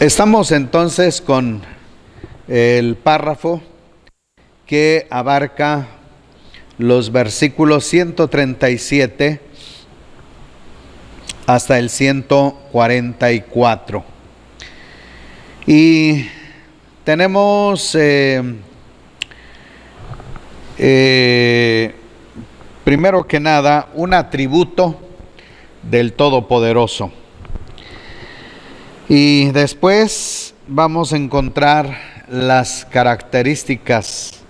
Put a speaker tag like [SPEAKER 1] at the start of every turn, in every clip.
[SPEAKER 1] Estamos entonces con el párrafo que abarca los versículos 137 hasta el 144. Y tenemos primero que nada un atributo del Todopoderoso. Y después vamos a encontrar las características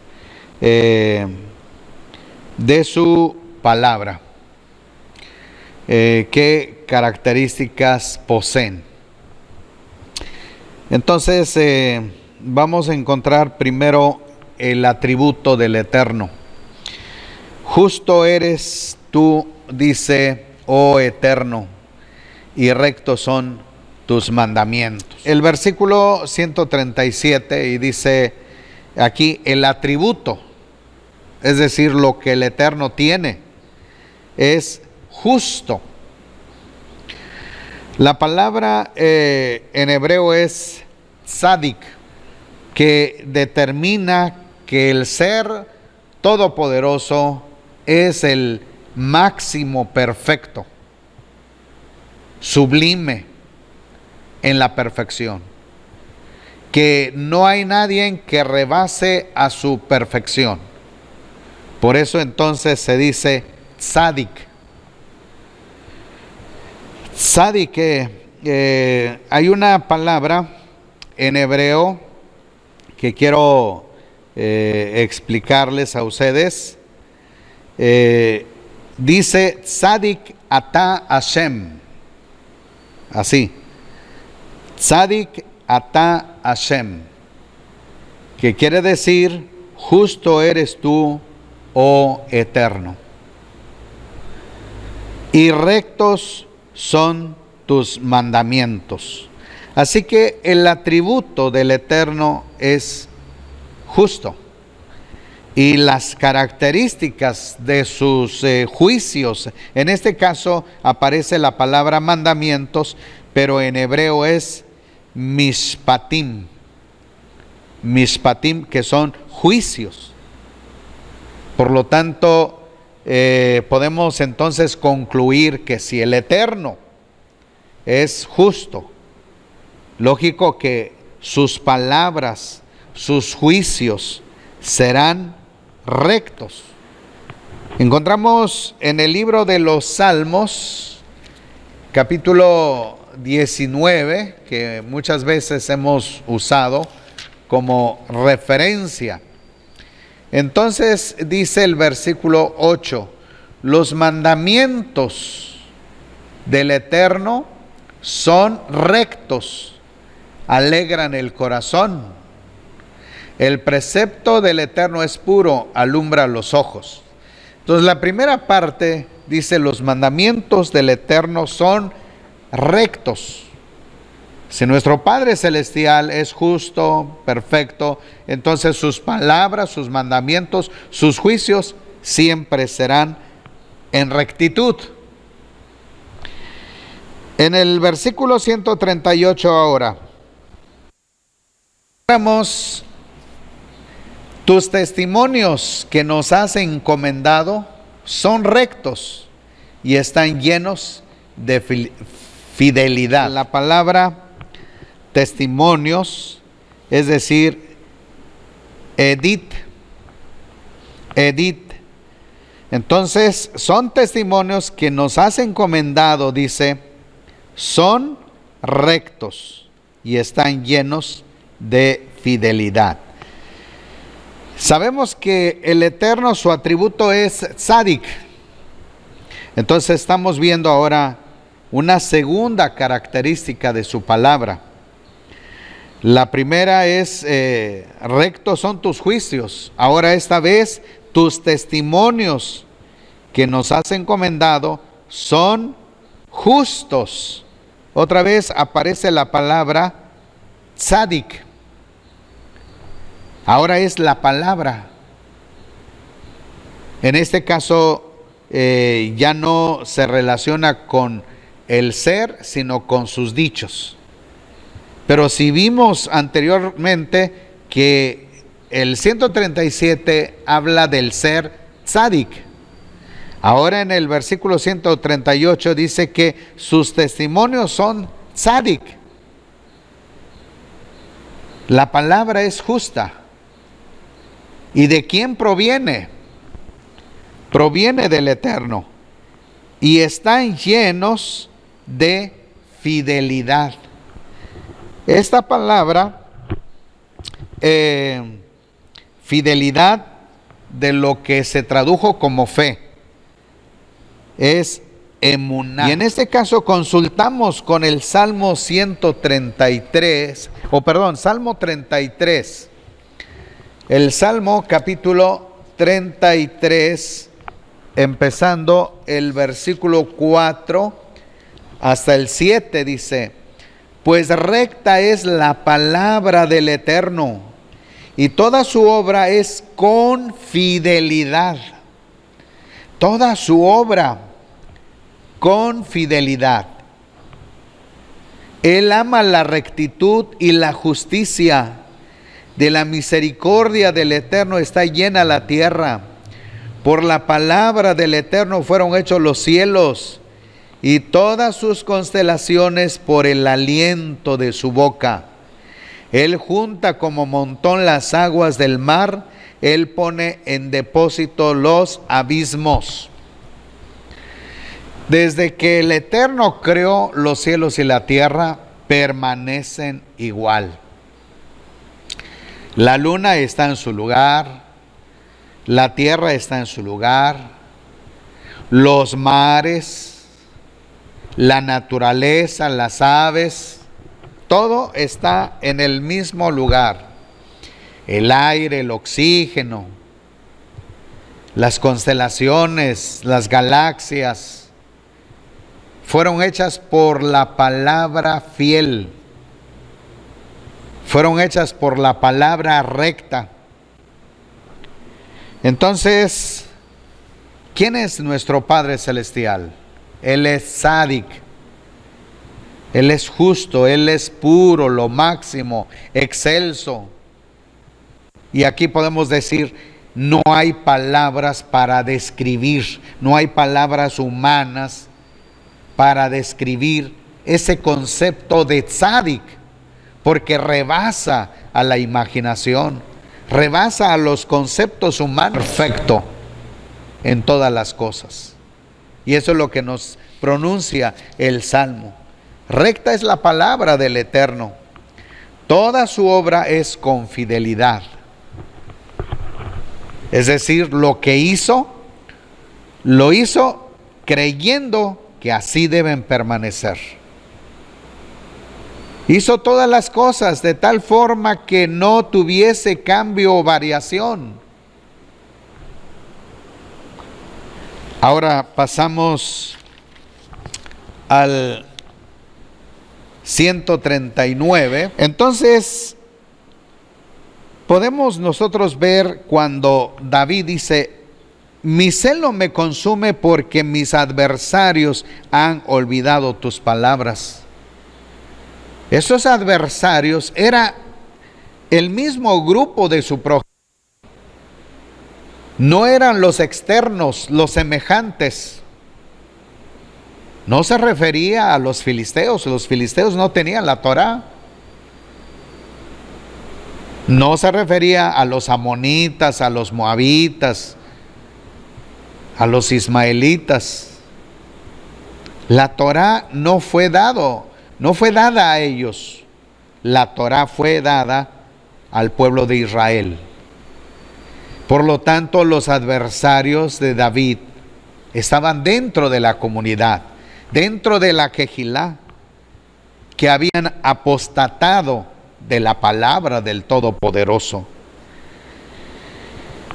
[SPEAKER 1] de su palabra. ¿Qué características poseen? Entonces vamos a encontrar primero el atributo del Eterno. Justo eres tú, dice, oh Eterno, y rectos son tus mandamientos. El versículo 137 y dice aquí el atributo, es decir, lo que el Eterno tiene, es justo. La palabra en hebreo es tzadik, que determina que el ser todopoderoso es el máximo perfecto, sublime en la perfección, que no hay nadie que rebase a su perfección. Por eso entonces se dice tzadik. Tzadik, hay una palabra en hebreo que quiero explicarles a ustedes. Dice tzadik ata Hashem, así. Tzadik ata Hashem, que quiere decir justo eres tú, oh Eterno, y rectos son tus mandamientos. Así que el atributo del Eterno es justo, y las características de sus juicios, en este caso aparece la palabra mandamientos, pero en hebreo es mishpatim, mishpatim, que son juicios. Por lo tanto, podemos entonces concluir que si el Eterno es justo, lógico que sus palabras, sus juicios serán rectos. Encontramos en el libro de los Salmos, capítulo 19, que muchas veces hemos usado como referencia. Entonces dice el versículo 8, los mandamientos del Eterno son rectos, alegran el corazón. El precepto del Eterno es puro, alumbra los ojos. Entonces la primera parte dice, los mandamientos del Eterno son rectos. Si nuestro Padre Celestial es justo, perfecto, entonces sus palabras, sus mandamientos, sus juicios siempre serán en rectitud. En el versículo 138 ahora, vemos tus testimonios que nos has encomendado son rectos y están llenos de fidelidad. La palabra testimonios, es decir, edit. Entonces, son testimonios que nos has encomendado, dice, son rectos y están llenos de fidelidad. Sabemos que el Eterno, su atributo es tzadik. Entonces estamos viendo ahora una segunda característica de su palabra. La primera es, rectos son tus juicios. Ahora esta vez, tus testimonios que nos has encomendado son justos. Otra vez aparece la palabra tzadik. Ahora es la palabra. En este caso ya no se relaciona con el ser, sino con sus dichos. Pero si vimos anteriormente que el 137 habla del ser tzadik, ahora en el versículo 138 dice que sus testimonios son tzadik. La palabra es justa. ¿Y de quién proviene? Proviene del Eterno. Y están llenos de fidelidad. Esta palabra, fidelidad, de lo que se tradujo como fe, es emuná. Y en este caso consultamos con el Salmo 133, Salmo 33. El Salmo capítulo 33, empezando el versículo 4 hasta el 7, dice: pues recta es la palabra del Eterno, y toda su obra es con fidelidad. Toda su obra con fidelidad. Él ama la rectitud y la justicia. De la misericordia del Eterno está llena la tierra. Por la palabra del Eterno fueron hechos los cielos, y todas sus constelaciones por el aliento de su boca. Él junta como montón las aguas del mar, Él pone en depósito los abismos. Desde que el Eterno creó los cielos y la tierra, permanecen igual. La luna está en su lugar, la tierra está en su lugar, los mares, la naturaleza, las aves, todo está en el mismo lugar. El aire, el oxígeno, las constelaciones, las galaxias, fueron hechas por la palabra fiel, fueron hechas por la palabra recta. Entonces, ¿quién es nuestro Padre Celestial? Él es tzadik, Él es justo, Él es puro, lo máximo, excelso. Y aquí podemos decir, no hay palabras para describir, no hay palabras humanas para describir ese concepto de tzadik, porque rebasa a la imaginación, rebasa a los conceptos humanos. Perfecto en todas las cosas. Y eso es lo que nos pronuncia el Salmo. Recta es la palabra del Eterno. Toda su obra es con fidelidad. Es decir, lo que hizo, lo hizo creyendo que así deben permanecer. Hizo todas las cosas de tal forma que no tuviese cambio o variación. Ahora pasamos al 139. Entonces, podemos nosotros ver cuando David dice: mi celo me consume porque mis adversarios han olvidado tus palabras. Esos adversarios era el mismo grupo de su prójimo. No eran los externos, los semejantes. No se refería a los filisteos. Los filisteos no tenían la Torá. No se refería a los amonitas, a los moabitas, a los ismaelitas. La Torá no fue dada a ellos. La Torá fue dada al pueblo de Israel. Por lo tanto, los adversarios de David estaban dentro de la comunidad, dentro de la Quejilá, que habían apostatado de la palabra del Todopoderoso.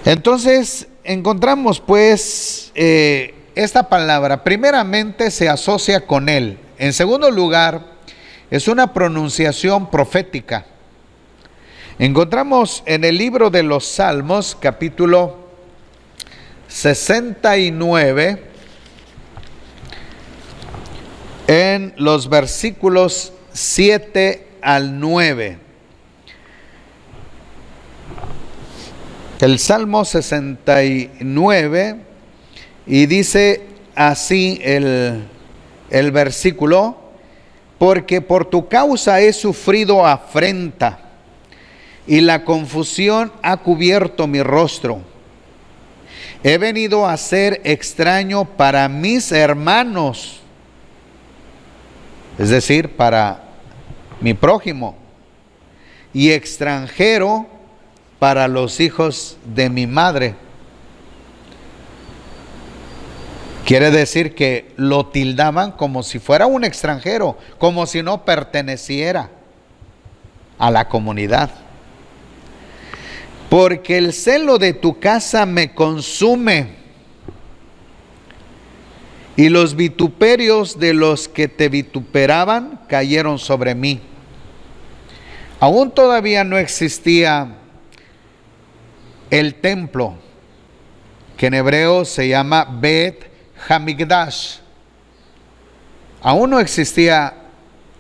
[SPEAKER 1] Entonces, encontramos pues esta palabra, primeramente se asocia con él. En segundo lugar, es una pronunciación profética. Encontramos en el libro de los Salmos, capítulo 69, en los versículos 7 al 9. El Salmo 69, y dice así el versículo: porque por tu causa he sufrido afrenta, y la confusión ha cubierto mi rostro. He venido a ser extraño para mis hermanos, es decir, para mi prójimo, y extranjero para los hijos de mi madre. Quiere decir que lo tildaban como si fuera un extranjero, como si no perteneciera a la comunidad. Porque el celo de tu casa me consume, y los vituperios de los que te vituperaban cayeron sobre mí. Aún todavía no existía el templo, que en hebreo se llama Bet Hamikdash. Aún no existía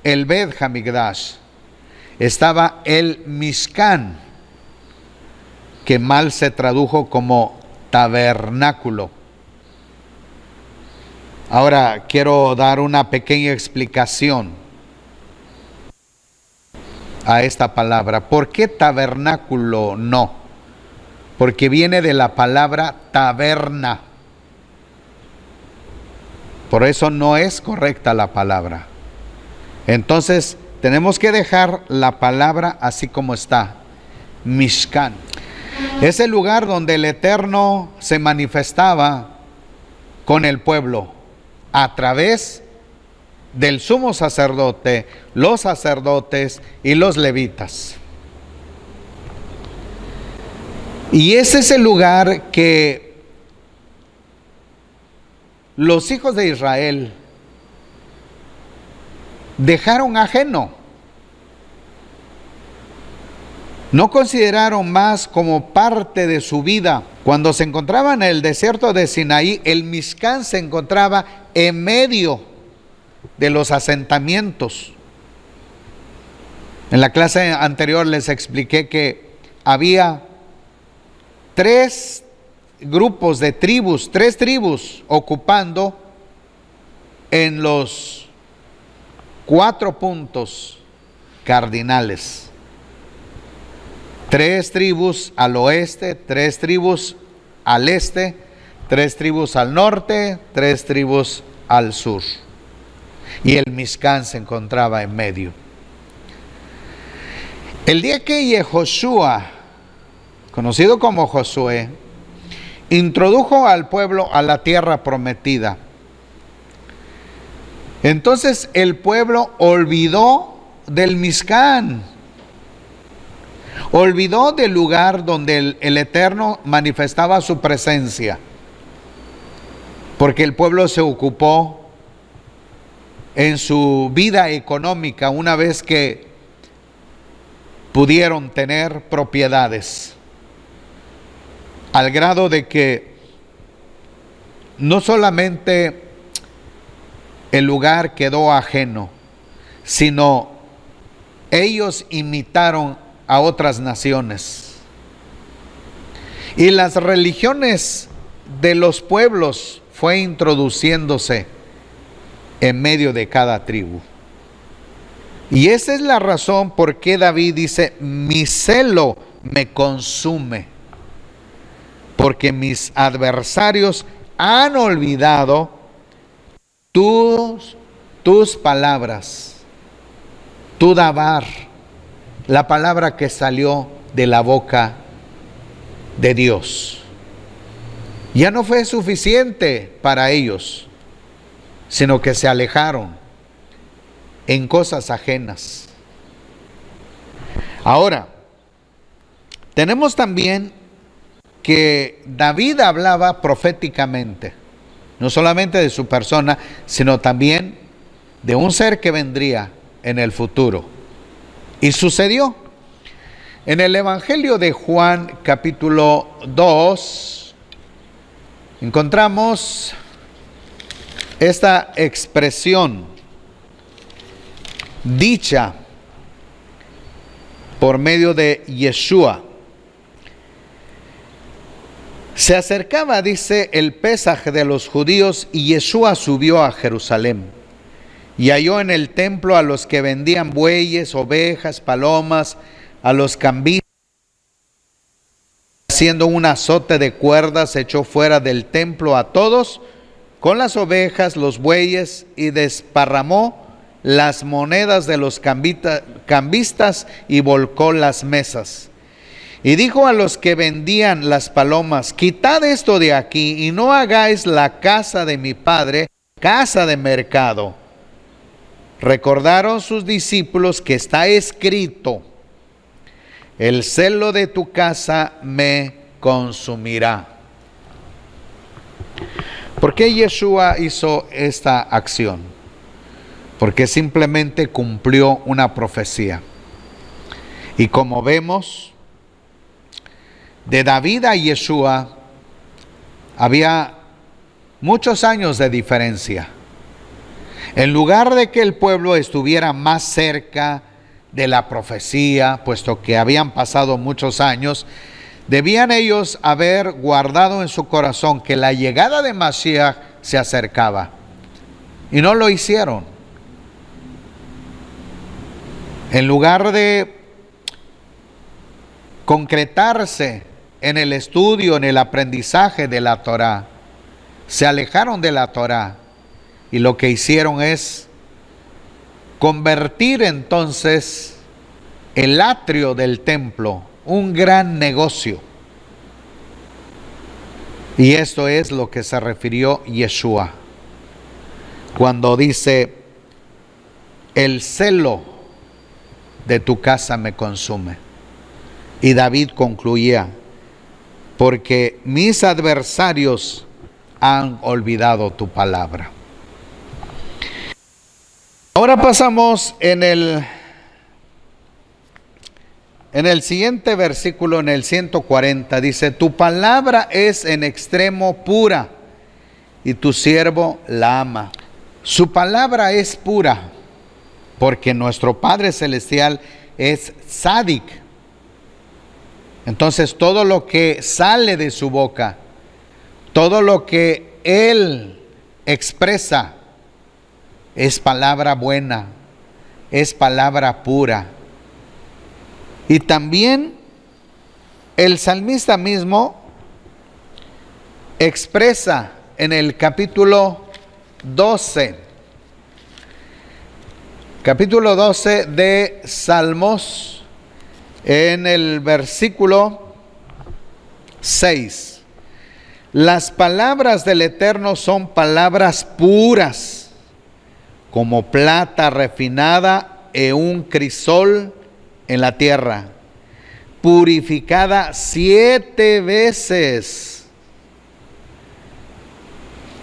[SPEAKER 1] el Bet Hamikdash. Estaba el Mishkan, que mal se tradujo como tabernáculo. Ahora quiero dar una pequeña explicación a esta palabra. ¿Por qué tabernáculo no? Porque viene de la palabra taberna. Por eso no es correcta la palabra. Entonces tenemos que dejar la palabra así como está: Mishkan. Es el lugar donde el Eterno se manifestaba con el pueblo a través del sumo sacerdote, los sacerdotes y los levitas. Y ese es el lugar que los hijos de Israel dejaron ajeno. No consideraron más como parte de su vida. Cuando se encontraban en el desierto de Sinaí, el Mishkan se encontraba en medio de los asentamientos. En la clase anterior les expliqué que había 3 grupos de tribus, 3 tribus ocupando en los 4 puntos cardinales. 3 tribus al oeste, 3 tribus al este, 3 tribus al norte, 3 tribus al sur. Y el Mishkan se encontraba en medio. El día que Yehoshua, conocido como Josué, introdujo al pueblo a la tierra prometida, entonces el pueblo olvidó del Mishkan. Olvidó del lugar donde el Eterno manifestaba su presencia, porque el pueblo se ocupó en su vida económica una vez que pudieron tener propiedades, al grado de que no solamente el lugar quedó ajeno, sino ellos imitaron a otras naciones. Y las religiones de los pueblos fue introduciéndose en medio de cada tribu. Y esa es la razón por qué David dice: mi celo me consume, porque mis adversarios han olvidado tus palabras, tu dabar, la palabra que salió de la boca de Dios. Ya no fue suficiente para ellos, sino que se alejaron en cosas ajenas. Ahora, tenemos también que David hablaba proféticamente, no solamente de su persona, sino también de un ser que vendría en el futuro. Y sucedió. En el Evangelio de Juan, capítulo 2, encontramos esta expresión dicha por medio de Yeshua. Se acercaba, dice, el Pesaj de los judíos y Yeshua subió a Jerusalén. Y halló en el templo a los que vendían bueyes, ovejas, palomas, a los cambistas. Haciendo un azote de cuerdas, echó fuera del templo a todos con las ovejas, los bueyes, y desparramó las monedas de los cambistas y volcó las mesas. Y dijo a los que vendían las palomas: quitad esto de aquí y no hagáis la casa de mi padre casa de mercado. Recordaron sus discípulos que está escrito: el celo de tu casa me consumirá. ¿Por qué Yeshua hizo esta acción? Porque simplemente cumplió una profecía. Y como vemos, de David a Yeshua había muchos años de diferencia. En lugar de que el pueblo estuviera más cerca de la profecía, puesto que habían pasado muchos años, debían ellos haber guardado en su corazón que la llegada de Mashiach se acercaba. Y no lo hicieron. En lugar de concretarse en el estudio, en el aprendizaje de la Torá, se alejaron de la Torá y lo que hicieron es convertir entonces el atrio del templo un gran negocio. Y esto es lo que se refirió Yeshua cuando dice: el celo de tu casa me consume. Y David concluía: porque mis adversarios han olvidado tu palabra. Ahora pasamos en el siguiente versículo, en el 140, dice: tu palabra es en extremo pura y tu siervo la ama. Su palabra es pura porque nuestro Padre Celestial es Tzadik. Entonces todo lo que sale de su boca, todo lo que Él expresa, es palabra buena, es palabra pura. Y también el salmista mismo expresa en el capítulo 12 de Salmos, en el versículo 6: las palabras del Eterno son palabras puras, como plata refinada en un crisol en la tierra, purificada 7 veces.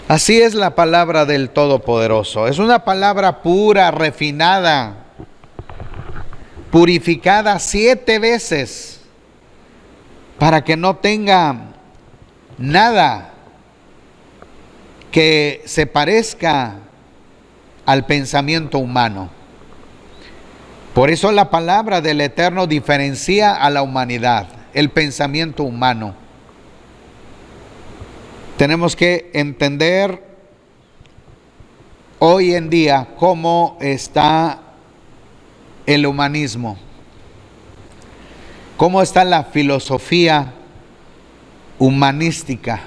[SPEAKER 1] Así es la palabra del Todopoderoso. Es una palabra pura, refinada, purificada 7 veces, para que no tenga nada que se parezca al pensamiento humano. Por eso la palabra del Eterno diferencia a la humanidad, el pensamiento humano. Tenemos que entender hoy en día cómo está el humanismo, cómo está la filosofía humanística.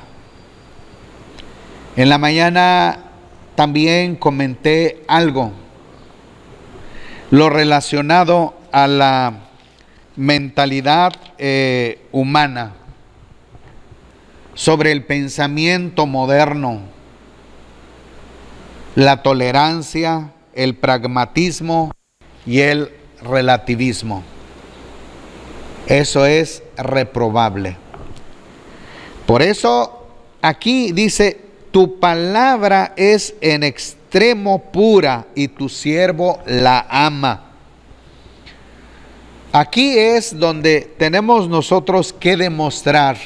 [SPEAKER 1] En la mañana también comenté algo, lo relacionado a la mentalidad humana, sobre el pensamiento moderno, la tolerancia, el pragmatismo y el relativismo. Eso es reprobable. Por eso aquí dice: tu palabra es en extremo pura y tu siervo la ama. Aquí es donde tenemos nosotros que demostrar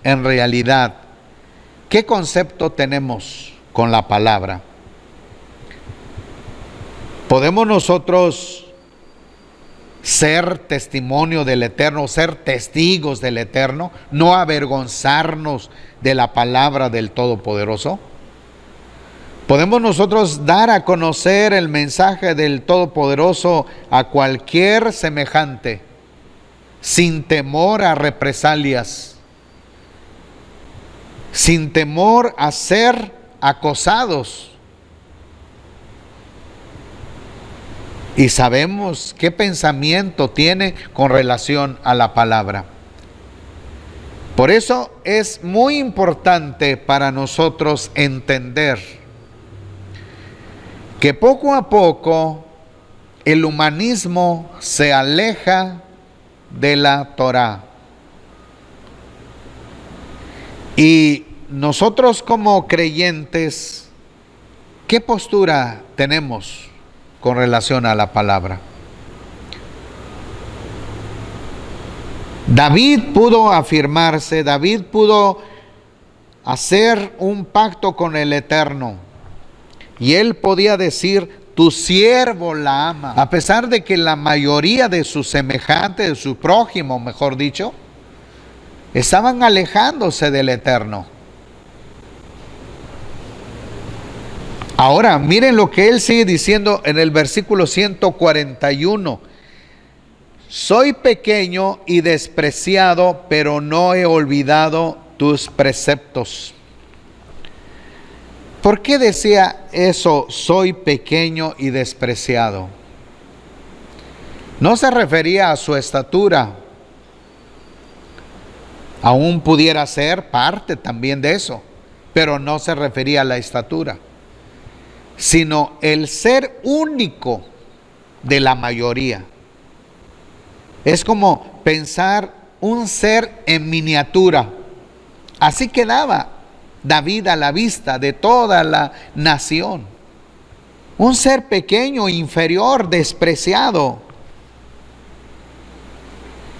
[SPEAKER 1] en realidad qué concepto tenemos con la palabra. Podemos nosotros ser testimonio del Eterno, ser testigos del Eterno, no avergonzarnos de la palabra del Todopoderoso. Podemos nosotros dar a conocer el mensaje del Todopoderoso a cualquier semejante, sin temor a represalias, sin temor a ser acosados. Y sabemos qué pensamiento tiene con relación a la palabra. Por eso es muy importante para nosotros entender que poco a poco el humanismo se aleja de la Torá. Y nosotros como creyentes, ¿qué postura tenemos con relación a la palabra? David pudo afirmarse, David pudo hacer un pacto con el Eterno. Y él podía decir, tu siervo la ama. A pesar de que la mayoría de sus semejantes, de su prójimo, mejor dicho, estaban alejándose del Eterno. Ahora, miren lo que él sigue diciendo en el versículo 141. Soy pequeño y despreciado, pero no he olvidado tus preceptos. ¿Por qué decía eso, soy pequeño y despreciado? No se refería a su estatura. Aún pudiera ser parte también de eso, pero no se refería a la estatura, sino el ser único de la mayoría. Es como pensar un ser en miniatura. Así quedaba David a la vista de toda la nación. Un ser pequeño, inferior, despreciado.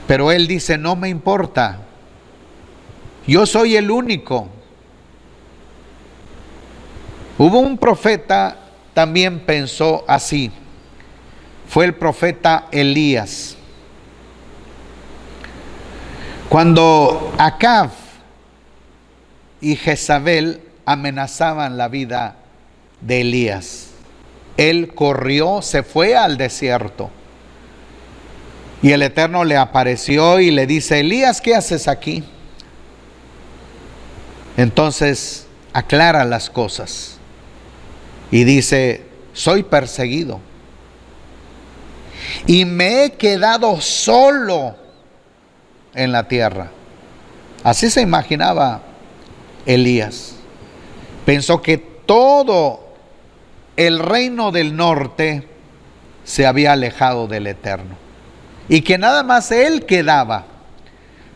[SPEAKER 1] Pero él dice, no me importa. Yo soy el único. Hubo un profeta, también pensó así. Fue el profeta Elías. Cuando Acab y Jezabel amenazaban la vida de Elías, él corrió, se fue al desierto. Y el Eterno le apareció y le dice, Elías, ¿qué haces aquí? Entonces aclara las cosas y dice, soy perseguido y me he quedado solo en la tierra. Así se imaginaba Elías. Pensó que todo el reino del norte se había alejado del Eterno y que nada más él quedaba,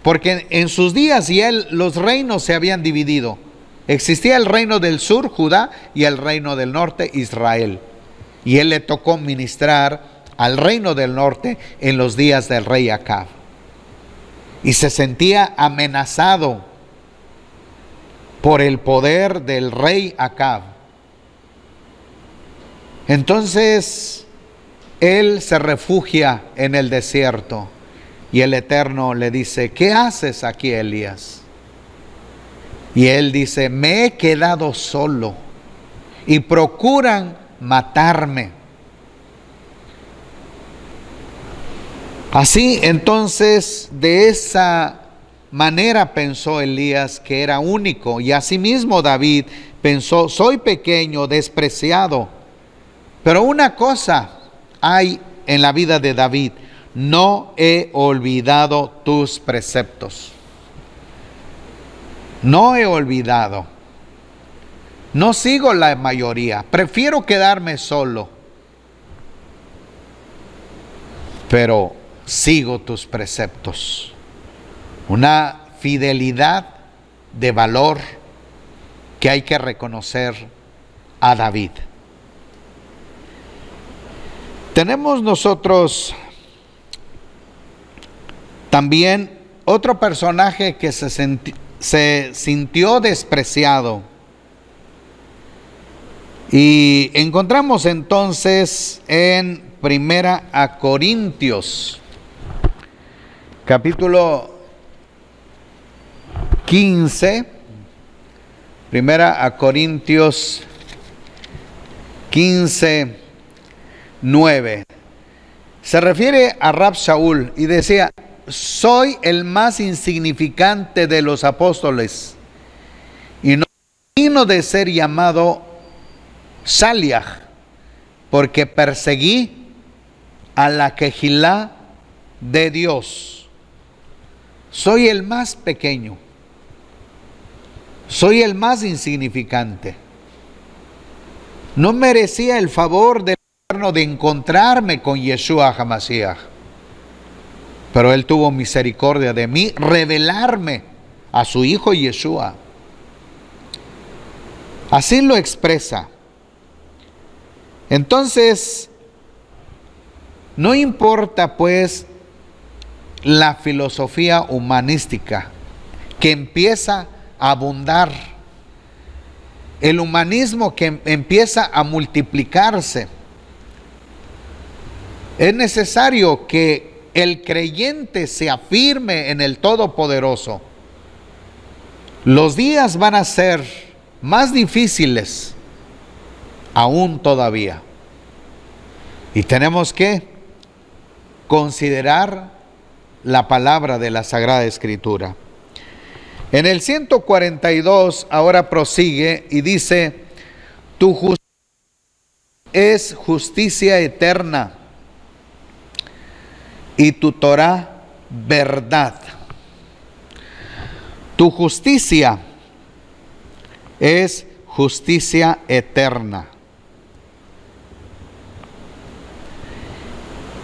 [SPEAKER 1] porque en sus días y él los reinos se habían dividido. Existía el reino del sur, Judá, y el reino del norte, Israel. Y él le tocó ministrar al reino del norte en los días del rey Acab. Y se sentía amenazado por el poder del rey Acab. Entonces él se refugia en el desierto y el Eterno le dice, ¿qué haces aquí, Elías? Y él dice, me he quedado solo y procuran matarme. Así entonces, de esa manera pensó Elías que era único, y asimismo David pensó, soy pequeño, despreciado. Pero una cosa hay en la vida de David, no he olvidado tus preceptos. No he olvidado. No sigo la mayoría, prefiero quedarme solo, pero sigo tus preceptos. Una fidelidad de valor que hay que reconocer a David. Tenemos nosotros también otro personaje que se sintió despreciado. Y encontramos entonces en Primera a Corintios, capítulo 15, Primera a Corintios 15, 9. Se refiere a Rab Shaul y decía: soy el más insignificante de los apóstoles y no digno de ser llamado Shaliach, porque perseguí a la Quejilá de Dios. Soy el más pequeño, soy el más insignificante. No merecía el favor del Eterno de encontrarme con Yeshua HaMashiach, pero Él tuvo misericordia de mí, revelarme a su Hijo Yeshua. Así lo expresa. Entonces, no importa pues la filosofía humanística que empieza a abundar, el humanismo que empieza a multiplicarse. Es necesario que el creyente se afirme en el Todopoderoso. Los días van a ser más difíciles aún todavía, y tenemos que considerar la palabra de la Sagrada Escritura. En el 142 ahora prosigue y dice: tu justicia es justicia eterna y tu Torah verdad. Tu justicia es justicia eterna.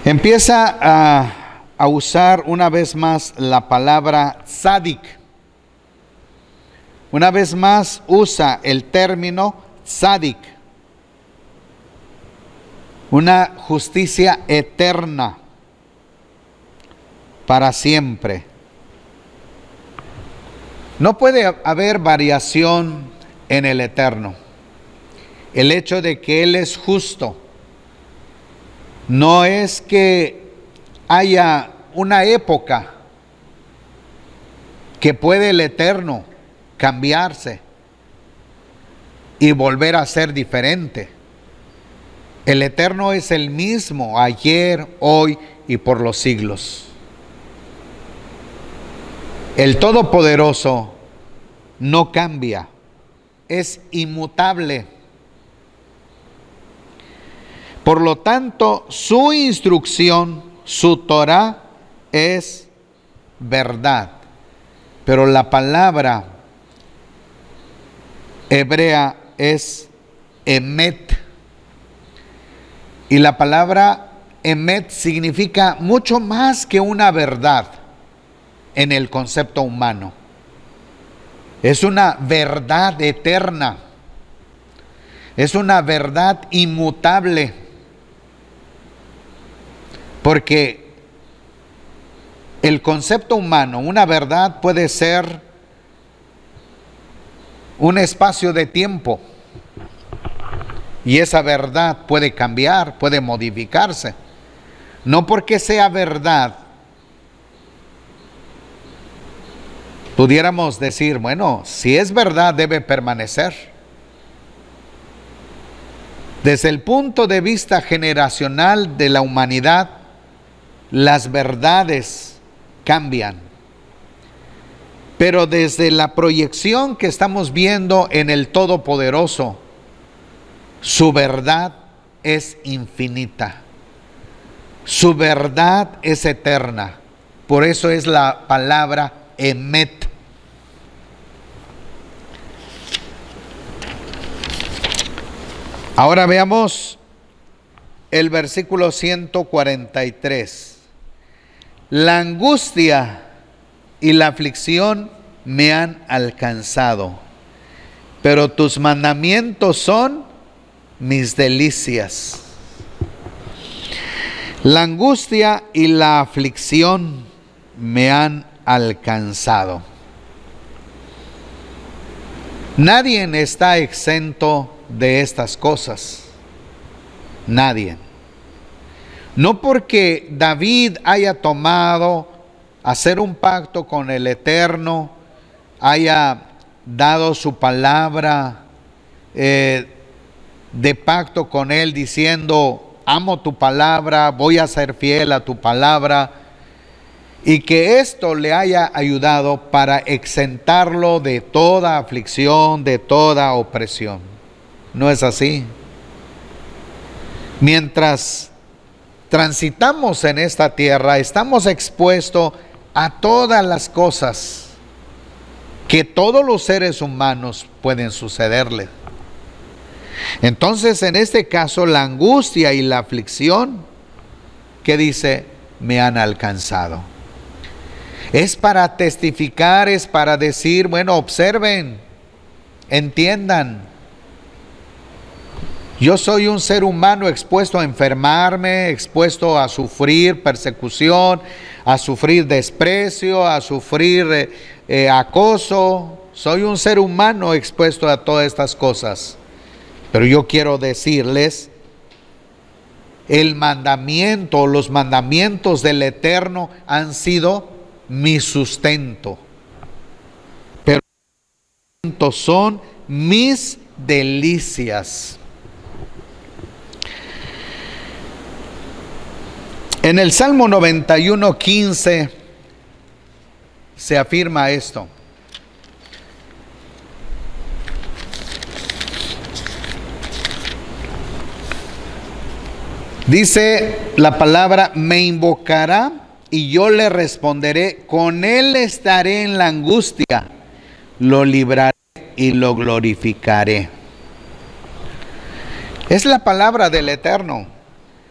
[SPEAKER 1] Empieza a usar una vez más la palabra tzadik. Una vez más usa el término tzadik. Una justicia eterna para siempre. No puede haber variación en el Eterno. El hecho de que Él es justo no es que haya una época que puede el Eterno cambiarse y volver a ser diferente. El Eterno es el mismo ayer, hoy y por los siglos. El Todopoderoso no cambia, es inmutable. Por lo tanto, su instrucción, su Torah, es verdad. Pero la palabra hebrea es emet. Y la palabra emet significa mucho más que una verdad en el concepto humano. Es una verdad eterna. Es una verdad inmutable. Porque el concepto humano, una verdad puede ser un espacio de tiempo. Y esa verdad puede cambiar, puede modificarse. No porque sea verdad, pudiéramos decir, bueno, si es verdad debe permanecer. Desde el punto de vista generacional de la humanidad, las verdades cambian. Pero desde la proyección que estamos viendo en el Todopoderoso, su verdad es infinita. Su verdad es eterna. Por eso es la palabra emet. Ahora veamos el versículo 143. La angustia y la aflicción me han alcanzado, pero tus mandamientos son mis delicias. La angustia y la aflicción me han alcanzado. Nadie está exento de estas cosas. Nadie. No porque David haya tomado hacer un pacto con el Eterno, haya dado su palabra de pacto con Él, diciendo, amo tu palabra, voy a ser fiel a tu palabra, y que esto le haya ayudado para exentarlo de toda aflicción, de toda opresión. No es así. Mientras transitamos en esta tierra, estamos expuestos a todas las cosas que todos los seres humanos pueden sucederles. Entonces, en este caso, la angustia y la aflicción, que dice, me han alcanzado. Es para testificar, es para decir, bueno, observen, entiendan. Yo soy un ser humano expuesto a enfermarme, expuesto a sufrir persecución, a sufrir desprecio, a sufrir acoso. Soy un ser humano expuesto a todas estas cosas. Pero yo quiero decirles, el mandamiento, los mandamientos del Eterno han sido mi sustento. Pero son mis delicias. En el Salmo 91:15 se afirma esto. Dice la palabra, me invocará y yo le responderé, con él estaré en la angustia, lo libraré y lo glorificaré. Es la palabra del Eterno.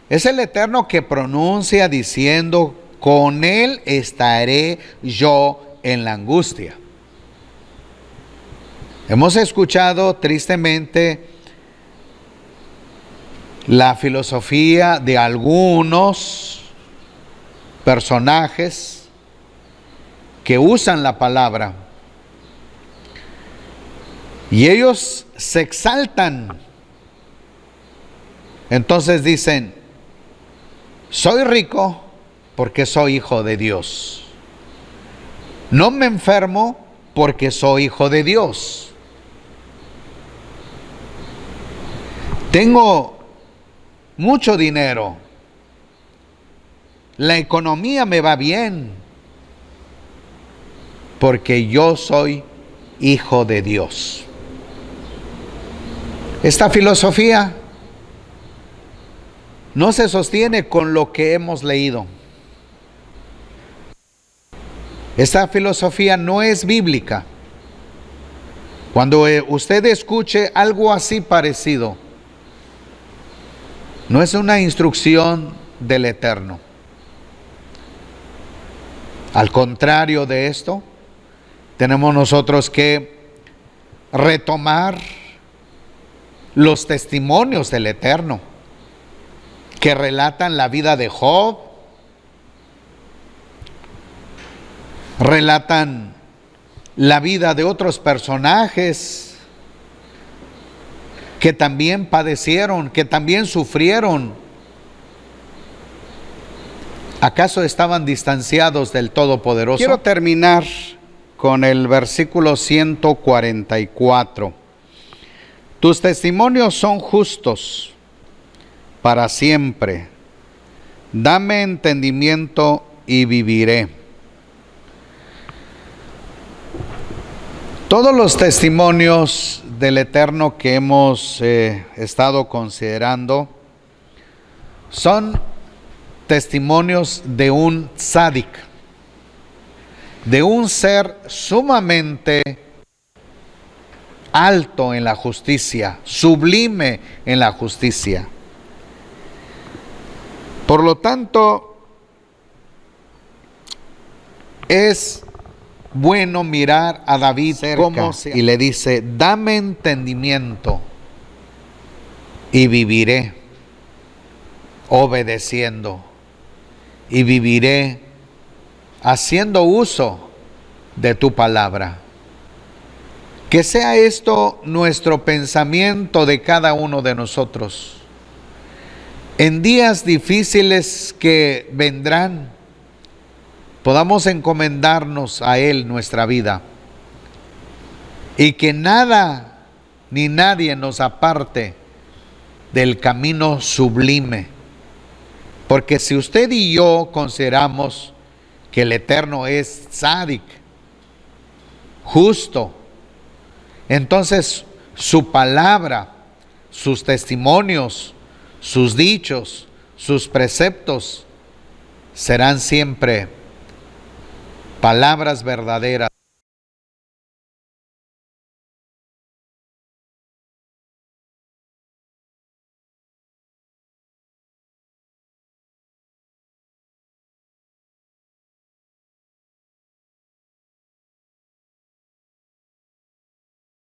[SPEAKER 1] Es el Eterno que pronuncia diciendo, con él estaré yo en la angustia. Hemos escuchado tristemente la filosofía de algunos personajes que usan la palabra y ellos se exaltan. Entonces dicen, soy rico porque soy hijo de Dios. No me enfermo porque soy hijo de Dios. Tengo mucho dinero. La economía me va bien porque yo soy hijo de Dios. Esta filosofía no se sostiene con lo que hemos leído. Esta filosofía no es bíblica. Cuando usted escuche algo así parecido, no es una instrucción del Eterno. Al contrario de esto, tenemos nosotros que retomar los testimonios del Eterno que relatan la vida de Job, relatan la vida de otros personajes que también padecieron, que también sufrieron. ¿Acaso estaban distanciados del Todopoderoso? Quiero terminar con el versículo 144. Tus testimonios son justos para siempre. Dame entendimiento y viviré. Todos los testimonios del Eterno que hemos estado considerando son testimonios de un tzadik, de un ser sumamente alto en la justicia, sublime en la justicia. Por lo tanto, es bueno mirar a David cerca y le dice, dame entendimiento y viviré obedeciendo, y viviré haciendo uso de tu palabra. Que sea esto nuestro pensamiento de cada uno de nosotros. En días difíciles que vendrán, podamos encomendarnos a Él nuestra vida y que nada ni nadie nos aparte del camino sublime. Porque si usted y yo consideramos que el Eterno es tzadik, justo, entonces su palabra, sus testimonios, sus dichos, sus preceptos serán siempre palabras verdaderas.